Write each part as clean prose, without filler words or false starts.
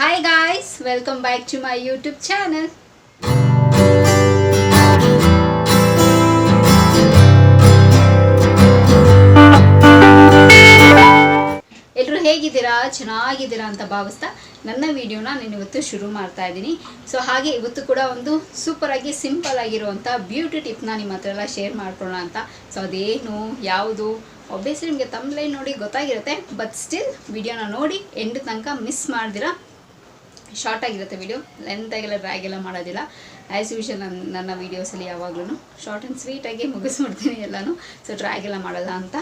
Hi guys, welcome back to my YouTube channel. ಎಲ್ಲರೂ ಹೇಗಿದ್ದೀರಾ? ಚೆನ್ನಾಗಿದ್ದೀರಾ ಅಂತ ಭಾವಿಸ್ತಾ ನನ್ನ ವಿಡಿಯೋನ ನಾನು ಇವತ್ತು ಶುರು ಮಾಡ್ತಾ ಇದ್ದೀನಿ. ಸೊ ಹಾಗೆ ಇವತ್ತು ಕೂಡ ಒಂದು ಸೂಪರ್ ಆಗಿ ಸಿಂಪಲ್ ಆಗಿರುವಂಥ ಬ್ಯೂಟಿ ಟಿಪ್ನ ನಿಮ್ಮ ಹತ್ರ ಎಲ್ಲ ಶೇರ್ ಮಾಡ್ಕೊಳ್ಳೋಣ ಅಂತ. ಸೊ ಅದೇನು ಯಾವುದು ಒಬ್ಬಿಯಸ್ಲಿ ನಿಮಗೆ ತಮ್ಲೈನ್ ನೋಡಿ ಗೊತ್ತಾಗಿರುತ್ತೆ, ಬಟ್ ಸ್ಟಿಲ್ ವಿಡಿಯೋನ ನೋಡಿ ಎಂಡ್ ತನಕ ಮಿಸ್ ಮಾಡ್ದಿರಾ. ಶಾರ್ಟ್ ಆಗಿರುತ್ತೆ ವಿಡಿಯೋ, ಲೆಂತಾಗೆಲ್ಲ ಡ್ರ್ಯಾಗ್ ಎಲ್ಲ ಮಾಡೋದಿಲ್ಲ. ಆ್ಯಸ್ ಯೂಶಲ್ ನನ್ನ ವೀಡಿಯೋಸಲ್ಲಿ ಯಾವಾಗಲೂ ಶಾರ್ಟ್ ಆ್ಯಂಡ್ ಸ್ವೀಟಾಗಿ ಮುಗಿಸ್ಬಿಡ್ತೀನಿ ಎಲ್ಲನೂ. ಸೊ ಡ್ರ್ಯಾಗ್ ಎಲ್ಲ ಮಾಡೋಲ್ಲ ಅಂತ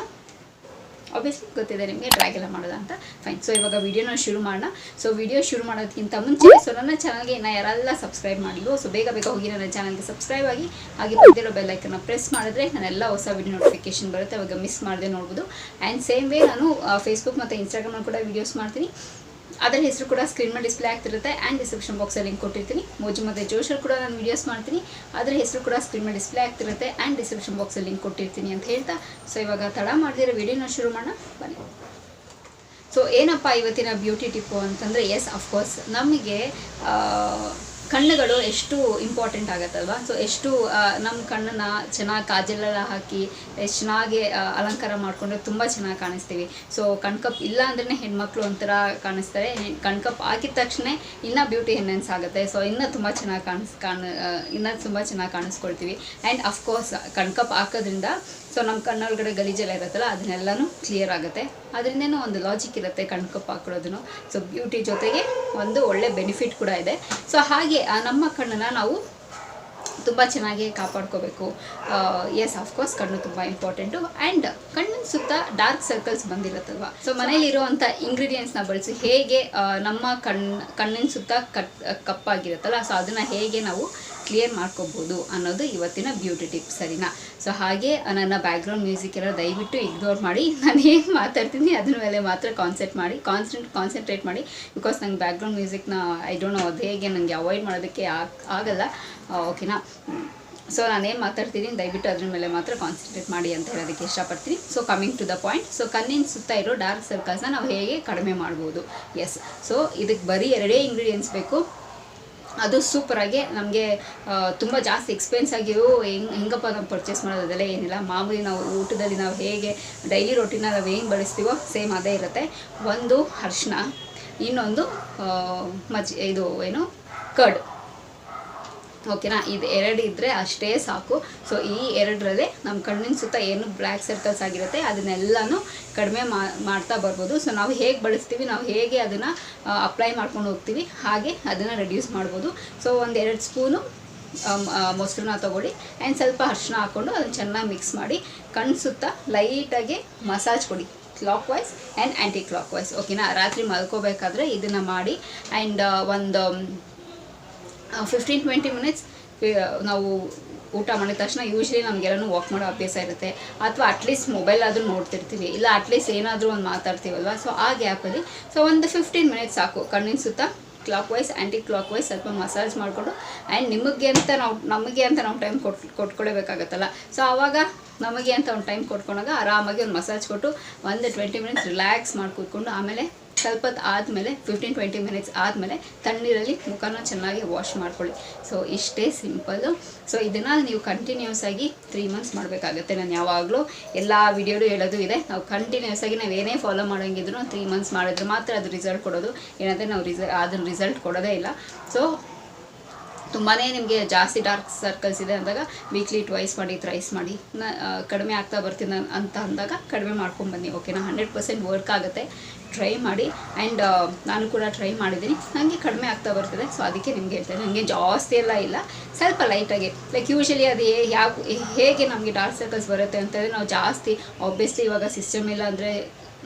ಆಬ್ವಿಯಸ್ಲಿ ಗೊತ್ತಿದೆ ನಿಮಗೆ, ಡ್ರ್ಯಾಗ್ ಎಲ್ಲ ಮಾಡೋದ ಅಂತ. ಫೈನ್. ಸೊ ಇವಾಗ ವೀಡಿಯೋನ ಶುರು ಮಾಡೋಣ. ಸೊ ವಿಡಿಯೋ ಶುರು ಮಾಡೋದಕ್ಕಿಂತ ಮುಂಚೆ ನನ್ನ ಚಾನಲ್ಗೆ ಇನ್ನು ಯಾರೆಲ್ಲ ಸಬ್ಸ್ಕ್ರೈಬ್ ಮಾಡಿಲ್ವೋ ಸೊ ಬೇಗ ಹೋಗಿ ನನ್ನ ಚಾನಲ್ಗೆ ಸಬ್ಸ್ಕ್ರೈಬ್ ಆಗಿ, ಹಾಗೆ ಬಂದಿರೋ ಬೆಲ್ ಐಕನ್ನ ಪ್ರೆಸ್ ಮಾಡಿದ್ರೆ ನಾನೆಲ್ಲ ಹೊಸ ವಿಡಿಯೋ ನೋಟಿಫಿಕೇಶನ್ ಬರುತ್ತೆ, ಅವಾಗ ಮಿಸ್ ಮಾಡದೆ ನೋಡ್ಬೋದು. ಆ್ಯಂಡ್ ಸೇಮ್ ವೇ ನಾನು ಫೇಸ್ಬುಕ್ ಮತ್ತು ಇನ್ಸ್ಟಾಗ್ರಾಮಲ್ಲಿ ಕೂಡ ವೀಡಿಯೋಸ್ ಮಾಡ್ತೀನಿ. ಅದರ ಹೆಸರು ಕೂಡ ಸ್ಕ್ರೀನ್ ಮೇಲೆ ಡಿಸ್ಪ್ಲೇ ಆಗ್ತಿರುತ್ತೆ. ಆ್ಯಂಡ್ ಡಿಸ್ಕ್ರಿಪ್ಷನ್ ಬಾಕ್ಸಲ್ಲಿ ಲಿಂಕ್ ಕೊಟ್ಟಿರ್ತೀನಿ. ಮೋಜು ಮತ್ತು ಜೋಶಲ್ಲಿ ಕೂಡ ನಾನು ವೀಡಿಯೋಸ್ ಮಾಡ್ತೀನಿ, ಅದರ ಹೆಸರು ಕೂಡ ಸ್ಕ್ರೀನ್ ಮೇಲೆ ಡಿಸ್ಪ್ಲೇ ಆಗ್ತಿರುತ್ತೆ. ಆ್ಯಂಡ್ ಡಿಸ್ಕ್ರಿಪ್ಷನ್ ಬಾಕ್ಸಲ್ಲಿ ಲಿಂಕ್ ಕೊಟ್ಟಿರ್ತೀನಿ ಅಂತ ಹೇಳ್ತಾ, ಸೊ ಇವಾಗ ತಡ ಮಾಡಿದಿರೋ ವೀಡಿಯೋನ ಶುರು ಮಾಡೋಣ ಬನ್ನಿ. ಸೊ ಏನಪ್ಪ ಇವತ್ತಿನ ಬ್ಯೂಟಿ ಟಿಪ್ಪು ಅಂತಂದರೆ, ಎಸ್ ಅಫ್ಕೋರ್ಸ್ ನಮಗೆ ಕಣ್ಣುಗಳು ಎಷ್ಟು ಇಂಪಾರ್ಟೆಂಟ್ ಆಗುತ್ತಲ್ವ. ಸೊ ಎಷ್ಟು ನಮ್ಮ ಕಣ್ಣನ್ನು ಚೆನ್ನಾಗಿ ಕಾಜಲೆಲ್ಲ ಹಾಕಿ ಎಷ್ಟು ಚೆನ್ನಾಗಿ ಅಲಂಕಾರ ಮಾಡಿಕೊಂಡ್ರೆ ತುಂಬ ಚೆನ್ನಾಗಿ ಕಾಣಿಸ್ತೀವಿ. ಸೊ ಕಣ್ಕಪ್ ಇಲ್ಲ ಅಂದ್ರೇ ಹೆಣ್ಮಕ್ಳು ಒಂಥರ ಕಾಣಿಸ್ತಾರೆ. ಕಣ್ಕಪ್ ಹಾಕಿದ ತಕ್ಷಣ ಇನ್ನೂ ಬ್ಯೂಟಿ ಎನ್ಹೆನ್ಸ್ ಆಗುತ್ತೆ. ಸೊ ಇನ್ನೂ ತುಂಬ ಚೆನ್ನಾಗಿ ಇನ್ನೂ ತುಂಬ ಚೆನ್ನಾಗಿ ಕಾಣಿಸ್ಕೊಳ್ತೀವಿ. ಆ್ಯಂಡ್ ಅಫ್ಕೋರ್ಸ್ ಕಣ್ಕಪ್ ಹಾಕೋದ್ರಿಂದ ಸೊ ನಮ್ಮ ಕಣ್ಣೊಳಗಡೆ ಗಲೀಜೆಲ್ಲ ಇರುತ್ತಲ್ಲ ಅದನ್ನೆಲ್ಲನೂ ಕ್ಲಿಯರ್ ಆಗುತ್ತೆ. ಅದರಿಂದೇನೂ ಒಂದು ಲಾಜಿಕ್ ಇರುತ್ತೆ ಕಣ್ಕಪ್ ಹಾಕೊಳ್ಳೋದು. ಸೊ ಬ್ಯೂಟಿ ಜೊತೆಗೆ ಒಂದು ಒಳ್ಳೆ ಬೆನಿಫಿಟ್ ಕೂಡ ಇದೆ. ಸೊ ಹಾಗೆ ನಮ್ಮ ಕಣ್ಣನ್ನು ನಾವು ತುಂಬ ಚೆನ್ನಾಗಿ ಕಾಪಾಡ್ಕೋಬೇಕು. ಎಸ್ ಅಫ್ಕೋರ್ಸ್ ಕಣ್ಣು ತುಂಬ ಇಂಪಾರ್ಟೆಂಟು. ಆ್ಯಂಡ್ ಕಣ್ಣಿನ ಸುತ್ತ ಡಾರ್ಕ್ ಸರ್ಕಲ್ಸ್ ಬಂದಿರುತ್ತಲ್ವ, ಸೊ ಮನೇಲಿರುವಂಥ ಇಂಗ್ರೀಡಿಯೆಂಟ್ಸ್ನ ಬಳಸಿ ಹೇಗೆ ನಮ್ಮ ಕಣ್ಣಿನ ಸುತ್ತ ಕಪ್ಪಾಗಿರುತ್ತಲ್ಲ, ಸೊ ಅದನ್ನು ಹೇಗೆ ನಾವು ಕ್ಲಿಯರ್ ಮಾಡ್ಕೋಬೋದು ಅನ್ನೋದು ಇವತ್ತಿನ ಬ್ಯೂಟಿ ಟಿಪ್, ಸರಿನಾ? ಸೊ ಹಾಗೆ ನನ್ನ ಬ್ಯಾಕ್ಗ್ರೌಂಡ್ ಮ್ಯೂಸಿಕ್ ಎಲ್ಲ ದಯವಿಟ್ಟು ಇಗ್ನೋರ್ ಮಾಡಿ, ನಾನು ಏನು ಮಾತಾಡ್ತೀನಿ ಅದ್ರ ಮೇಲೆ ಮಾತ್ರ ಕಾನ್ಸಂಟ್ರೇಟ್ ಮಾಡಿ. ಬಿಕಾಸ್ ನಂಗೆ ಬ್ಯಾಕ್ಗ್ರೌಂಡ್ ಮ್ಯೂಸಿಕ್ನ ಐ ಡೋಂಟ್ ನೋ ಅದು ಹೇಗೆ ನನಗೆ ಅವಾಯ್ಡ್ ಮಾಡೋದಕ್ಕೆ ಆಗಲ್ಲ. ಓಕೆನಾ? ಸೊ ನಾನೇನು ಮಾತಾಡ್ತೀನಿ ದಯವಿಟ್ಟು ಅದ್ರ ಮೇಲೆ ಮಾತ್ರ ಕಾನ್ಸಂಟ್ರೇಟ್ ಮಾಡಿ ಅಂತ ಹೇಳೋದಕ್ಕೆ ಇಷ್ಟಪಡ್ತೀನಿ. So coming to the point. So ಕಣ್ಣಿನ ಸುತ್ತ ಇರೋ ಡಾರ್ಕ್ ಸರ್ಕಲ್ಸ್ನ ನಾವು ಹೇಗೆ ಕಡಿಮೆ ಮಾಡ್ಬೋದು. ಎಸ್, ಸೊ ಇದಕ್ಕೆ ಬರೀ 2 ಇಂಗ್ರೀಡಿಯೆಂಟ್ಸ್ ಬೇಕು. ಅದು ಸೂಪರಾಗಿ ನಮಗೆ ತುಂಬ ಜಾಸ್ತಿ ಎಕ್ಸ್ಪೆನ್ಸ್ ಆಗಿರೋ ಹೆಂಗಪ್ಪ ನಾವು ಪರ್ಚೇಸ್ ಮಾಡೋದೆಲ್ಲ ಏನಿಲ್ಲ. ಮಾಮೂಲಿ ನಾವು ಊಟದಲ್ಲಿ ನಾವು ಹೇಗೆ ಡೈಲಿ ರೊಟೀನ ನಾವು ಹೆಂಗೆ ಬಳಸ್ತೀವೋ ಸೇಮ್ ಅದೇ ಇರುತ್ತೆ. ಒಂದು ಅರಿಶಿನ, ಇನ್ನೊಂದು ಇದು ಏನು ಕರ್ಡ್. ಓಕೆನಾ? ಇದು 2 ಇದ್ದರೆ ಅಷ್ಟೇ ಸಾಕು. ಸೊ ಈ 2ರಲ್ಲೇ ನಮ್ಮ ಕಣ್ಣಿನ ಸುತ್ತ ಏನು ಬ್ಲ್ಯಾಕ್ ಸರ್ಕಲ್ಸ್ ಆಗಿರುತ್ತೆ ಅದನ್ನೆಲ್ಲನೂ ಕಡಿಮೆ ಮಾಡ್ತಾ ಬರ್ಬೋದು. ಸೊ ನಾವು ಹೇಗೆ ಬಳಸ್ತೀವಿ, ನಾವು ಹೇಗೆ ಅದನ್ನು ಅಪ್ಲೈ ಮಾಡ್ಕೊಂಡು ಹೋಗ್ತೀವಿ, ಹಾಗೆ ಅದನ್ನು ರೆಡ್ಯೂಸ್ ಮಾಡ್ಬೋದು. ಸೊ 1-2 ಸ್ಪೂನು ಮೊಸರನ್ನ ತೊಗೊಳ್ಳಿ ಆ್ಯಂಡ್ ಸ್ವಲ್ಪ ಅರಿಶಿನ ಹಾಕ್ಕೊಂಡು ಅದನ್ನು ಚೆನ್ನಾಗಿ ಮಿಕ್ಸ್ ಮಾಡಿ ಕಣ್ಣು ಸುತ್ತ ಲೈಟಾಗಿ ಮಸಾಜ್ ಕೊಡಿ, clockwise and anti clockwise. ಓಕೆನಾ? ರಾತ್ರಿ ಮಲ್ಕೋಬೇಕಾದ್ರೆ ಇದನ್ನು ಮಾಡಿ. ಆ್ಯಂಡ್ ಒಂದು 15-20 ಮಿನಿಟ್ಸ್ ನಾವು ಊಟ ಮಾಡಿದ ತಕ್ಷಣ ಯೂಶ್ವಲಿ ನಮಗೆಲ್ಲನೂ ವಾಕ್ ಮಾಡೋ ಅಭ್ಯಾಸ ಇರುತ್ತೆ, ಅಥವಾ ಅಟ್ಲೀಸ್ಟ್ ಮೊಬೈಲ್ ಆದರೂ ನೋಡ್ತಿರ್ತೀವಿ, ಇಲ್ಲ ಅಟ್ಲೀಸ್ಟ್ ಏನಾದರೂ ಒಂದು ಮಾತಾಡ್ತೀವಲ್ವ. ಸೊ ಆ ಗ್ಯಾಪಲ್ಲಿ ಸೊ ಒಂದು 15 ಮಿನಿಟ್ಸ್ ಸಾಕು. ಕಣ್ಣಿನ ಸುತ್ತ clockwise anti clockwise ಸ್ವಲ್ಪ ಮಸಾಜ್ ಮಾಡಿಕೊಂಡು, ಆ್ಯಂಡ್ ನಮಗೆ ಅಂತ ನಾವು ಟೈಮ್ ಕೊಟ್ಕೊಳ್ಳೇಬೇಕಾಗತ್ತಲ್ಲ. ಸೊ ಆವಾಗ ನಮಗೆ ಅಂತ ಒಂದು ಟೈಮ್ ಕೊಟ್ಕೊಂಡಾಗ ಆರಾಮಾಗಿ ಒಂದು ಮಸಾಜ್ ಕೊಟ್ಟು ಒಂದು 20 ಮಿನಿಟ್ಸ್ ರಿಲ್ಯಾಕ್ಸ್ ಮಾಡಿ ಕೂತ್ಕೊಂಡು, ಆಮೇಲೆ ಸ್ವಲ್ಪ ಹೊತ್ತು ಆದಮೇಲೆ 15-20 ಮಿನಿಟ್ಸ್ ಆದಮೇಲೆ ತಣ್ಣೀರಲ್ಲಿ ಮುಖನ ಚೆನ್ನಾಗಿ ವಾಶ್ ಮಾಡ್ಕೊಳ್ಳಿ. ಸೊ ಇಷ್ಟೇ ಸಿಂಪಲ್ಲು. ಸೊ ಇದನ್ನು ನೀವು ಕಂಟಿನ್ಯೂಸ್ ಆಗಿ 3 ಮಂತ್ಸ್ ಮಾಡಬೇಕಾಗತ್ತೆ. ನಾನು ಯಾವಾಗಲೂ ಎಲ್ಲ ವಿಡಿಯೋಡು ಹೇಳೋದು ಇದೆ, ನಾವು ಕಂಟಿನ್ಯೂಸ್ ಆಗಿ ನಾವು ಏನೇ ಫಾಲೋ ಮಾಡೋಂಗಿದ್ರು 3 ಮಂತ್ಸ್ ಮಾಡಿದ್ರೆ ಮಾತ್ರ ಅದು ರಿಸಲ್ಟ್ ಕೊಡೋದು. ಏನಂದರೆ ನಾವು ಅದನ್ನು ರಿಸಲ್ಟ್ ಕೊಡೋದೇ ಇಲ್ಲ. ಸೊ ತುಂಬಾ ನಿಮಗೆ ಜಾಸ್ತಿ ಡಾರ್ಕ್ ಸರ್ಕಲ್ಸ್ ಇದೆ ಅಂದಾಗ ವೀಕ್ಲಿ 2 ಮಾಡಿ, ಥ್ರೈಸ್ ಮಾಡಿ, ಕಡಿಮೆ ಆಗ್ತಾ ಬರ್ತೀನಿ ಅಂತ ಅಂದಾಗ ಕಡಿಮೆ ಮಾಡ್ಕೊಂಡ್ಬನ್ನಿ. ಓಕೆನಾ? 100% ವರ್ಕ್ ಆಗುತ್ತೆ. ಟ್ರೈ ಮಾಡಿ. ಆ್ಯಂಡ್ ನಾನು ಕೂಡ ಟ್ರೈ ಮಾಡಿದ್ದೀನಿ, ನನಗೆ ಕಡಿಮೆ ಆಗ್ತಾ ಬರ್ತದೆ. ಸೊ ಅದಕ್ಕೆ ನಿಮ್ಗೆ ಹೇಳ್ತೇನೆ, ನನಗೆ ಜಾಸ್ತಿ ಎಲ್ಲ ಇಲ್ಲ, ಸ್ವಲ್ಪ ಲೈಟಾಗಿ. ಲೈಕ್ ಯೂಶ್ವಲಿ ಅದು ಹೇಗೆ ನಮಗೆ ಡಾರ್ಕ್ ಸರ್ಕಲ್ಸ್ ಬರುತ್ತೆ ಅಂತಂದರೆ, ನಾವು ಜಾಸ್ತಿ ಆಬ್ವಿಯಸ್ಲಿ ಇವಾಗ ಸಿಸ್ಟಮ್ ಇಲ್ಲ ಅಂದರೆ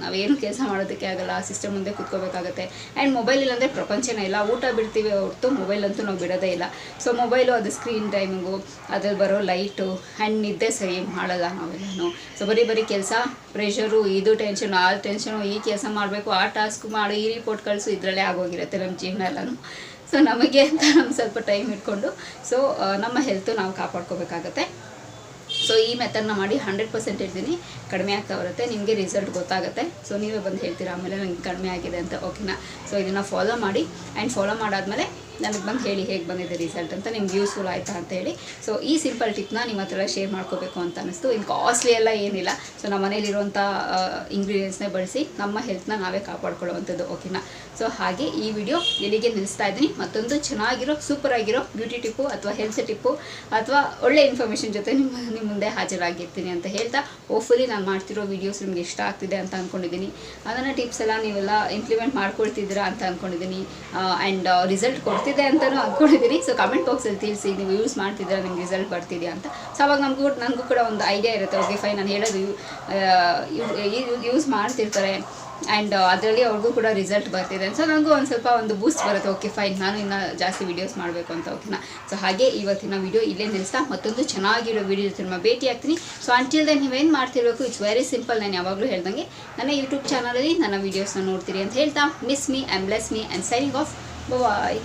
ನಾವೇನು ಕೆಲಸ ಮಾಡೋದಕ್ಕೆ ಆಗಲ್ಲ, ಸಿಸ್ಟಮ್ ಮುಂದೆ ಕೂತ್ಕೋಬೇಕಾಗತ್ತೆ. ಆ್ಯಂಡ್ ಮೊಬೈಲ್ ಇಲ್ಲಾಂದರೆ ಪ್ರಪಂಚನೇ ಇಲ್ಲ. ಊಟ ಬಿಡ್ತೀವಿ ಹೊರತು ಮೊಬೈಲ್ ಅಂತೂ ನಾವು ಬಿಡೋದೇ ಇಲ್ಲ. ಸೊ ಮೊಬೈಲು ಅದು ಸ್ಕ್ರೀನ್ ಟೈಮಿಂಗು, ಅದ್ರಲ್ಲಿ ಬರೋ ಲೈಟು ಆ್ಯಂಡ್ ನಿದ್ದೆ ಸರಿ ಮಾಡಲ್ಲ ನಾವೆಲ್ಲನೂ. ಸೊ ಬರೀ ಕೆಲಸ, ಪ್ರೆಷರು, ಇದು ಟೆನ್ಷನು, ಆ ಟೆನ್ಷನು, ಈ ಕೆಲಸ ಮಾಡಬೇಕು, ಆ ಟಾಸ್ಕ್ ಮಾಡು, ಈ ರಿಪೋರ್ಟ್ ಕಳಿಸು, ಇದರಲ್ಲೇ ಆಗೋಗಿರುತ್ತೆ ನಮ್ಮ ಜೀವನ ಎಲ್ಲನೂ. ಸೊ ನಮಗೆ ಅಂತ ಸ್ವಲ್ಪ ಟೈಮ್ ಇಟ್ಕೊಂಡು ಸೊ ನಮ್ಮ ಹೆಲ್ತು ನಾವು ಕಾಪಾಡ್ಕೋಬೇಕಾಗತ್ತೆ. ಸೊ ಈ ಮೆಥಡ್ನ ಮಾಡಿ 100% ಹೇಳ್ತೀನಿ ಕಡಿಮೆ ಆಗ್ತಾ ಬರುತ್ತೆ, ನಿಮಗೆ ರಿಸಲ್ಟ್ ಗೊತ್ತಾಗುತ್ತೆ. ಸೊ ನೀವೇ ಬಂದು ಹೇಳ್ತೀರಾ ಆಮೇಲೆ ನನಗೆ ಕಡಿಮೆ ಆಗಿದೆ ಅಂತ, ಓಕೆನಾ. ಸೊ ಇದನ್ನು ಫಾಲೋ ಮಾಡಿ ಆ್ಯಂಡ್ ಫಾಲೋ ಮಾಡಾದಮೇಲೆ ನನಗೆ ಬಂದು ಹೇಳಿ ಹೇಗೆ ಬಂದಿದೆ ರಿಸಲ್ಟ್ ಅಂತ, ನಿಮ್ಗೆ ಯೂಸ್ಫುಲ್ ಆಯಿತಾ ಅಂತ ಹೇಳಿ. ಸೊ ಈ ಸಿಂಪಲ್ ಟಿಪ್ನ ನಿಮ್ಮ ಹತ್ರ ಶೇರ್ ಮಾಡ್ಕೋಬೇಕು ಅಂತ ಅನ್ನಿಸ್ತು. ಇನ್ನು ಕಾಸ್ಟ್ಲಿ ಎಲ್ಲ ಏನಿಲ್ಲ, ಸೊ ನಮ್ಮ ಮನೇಲಿರುವಂಥ ಇಂಗ್ರೀಡಿಯೆಂಟ್ಸ್ನೇ ಬಳಸಿ ನಮ್ಮ ಹೆಲ್ತ್ನ ನಾವೇ ಕಾಪಾಡ್ಕೊಳ್ಳುವಂಥದ್ದು, ಓಕೆನಾ. ಸೊ ಹಾಗೆ ಈ ವಿಡಿಯೋ ಇಲ್ಲಿಗೆ ನಿಲ್ಲಿಸ್ತಾ ಇದ್ದೀನಿ. ಮತ್ತೊಂದು ಚೆನ್ನಾಗಿರೋ ಸೂಪರ್ ಆಗಿರೋ ಬ್ಯೂಟಿ ಟಿಪ್ಪು ಅಥವಾ ಹೆಲ್ತ್ ಟಿಪ್ಪು ಅಥವಾ ಒಳ್ಳೆ ಇನ್ಫಾರ್ಮೇಷನ್ ಜೊತೆ ನಿಮ್ಮ ಮುಂದೆ ಹಾಜರಾಗಿರ್ತೀನಿ ಅಂತ ಹೇಳ್ತಾ, ಹೋಪ್ಫುಲಿ ನಾನು ಮಾಡ್ತಿರೋ ವೀಡಿಯೋಸ್ ನಿಮಗೆ ಇಷ್ಟ ಆಗ್ತಿದೆ ಅಂತ ಅಂದ್ಕೊಂಡಿದ್ದೀನಿ. ನನ್ನ ಟಿಪ್ಸ್ ಎಲ್ಲ ನೀವೆಲ್ಲ ಇಂಪ್ಲಿಮೆಂಟ್ ಮಾಡ್ಕೊಳ್ತಿದ್ದೀರಾ ಅಂತ ಅಂದ್ಕೊಂಡಿದ್ದೀನಿ ಆ್ಯಂಡ್ ರಿಸಲ್ಟ್ ಕೊಡ್ತಿದೆ ಅಂತಲೂ ಅಂದ್ಕೊಂಡಿದ್ದೀನಿ. ಸೊ ಕಮೆಂಟ್ ಬಾಕ್ಸಲ್ಲಿ ತಿಳಿಸಿ ನೀವು ಯೂಸ್ ಮಾಡ್ತಿದ್ದೀರಾ, ನಿಮ್ಗೆ ರಿಸಲ್ಟ್ ಬರ್ತಿದೆಯಾ ಅಂತ. ಸೊ ಅವಾಗ ನನಗೂ ಕೂಡ ಒಂದು ಐಡಿಯಾ ಇರುತ್ತೆ, ಓಕೆ ಫೈನ್ ನಾನು ಹೇಳೋದು ಯೂಸ್ ಮಾಡ್ತಿರ್ತಾರೆ ಆ್ಯಂಡ್ ಅದರಲ್ಲಿ ಅವ್ರಿಗೂ ಕೂಡ ರಿಸಲ್ಟ್ ಬರ್ತಿದೆ. ಸೊ ನನಗೂ ಒಂದು ಸ್ವಲ್ಪ ಒಂದು ಬೂಸ್ಟ್ ಬರುತ್ತೆ, ಓಕೆ ಫೈನ್ ನಾನು ಇನ್ನೂ ಜಾಸ್ತಿ ವೀಡಿಯೋಸ್ ಮಾಡಬೇಕು ಅಂತ, ಓಕೆನಾ. ಸೊ ಹಾಗೆ ಇವತ್ತಿನ ವೀಡಿಯೋ ಇಲ್ಲೇ ನಿಲ್ಲಿಸ್ತಾ ಮತ್ತೊಂದು ಚೆನ್ನಾಗಿರೋ ವೀಡಿಯೋ ಜೊತೆ ನಿಮ್ಮ ಭೇಟಿ ಆಗ್ತೀನಿ. ಸೊ ಅಂಟಿಲ್ ದೆನ್ ನೀವೇನು ಮಾಡ್ತಿರಬೇಕು, ಇಟ್ಸ್ ವೆರಿ ಸಿಂಪಲ್. ನಾನು ಯಾವಾಗಲೂ ಹೇಳ್ದಂಗೆ ನನ್ನ ಯೂಟ್ಯೂಬ್ ಚಾನಲಲ್ಲಿ ನನ್ನ ವೀಡಿಯೋಸ್ನ ನೋಡ್ತೀರಿ ಅಂತ ಹೇಳ್ತಾ, miss me and bless me and signing off. Bye.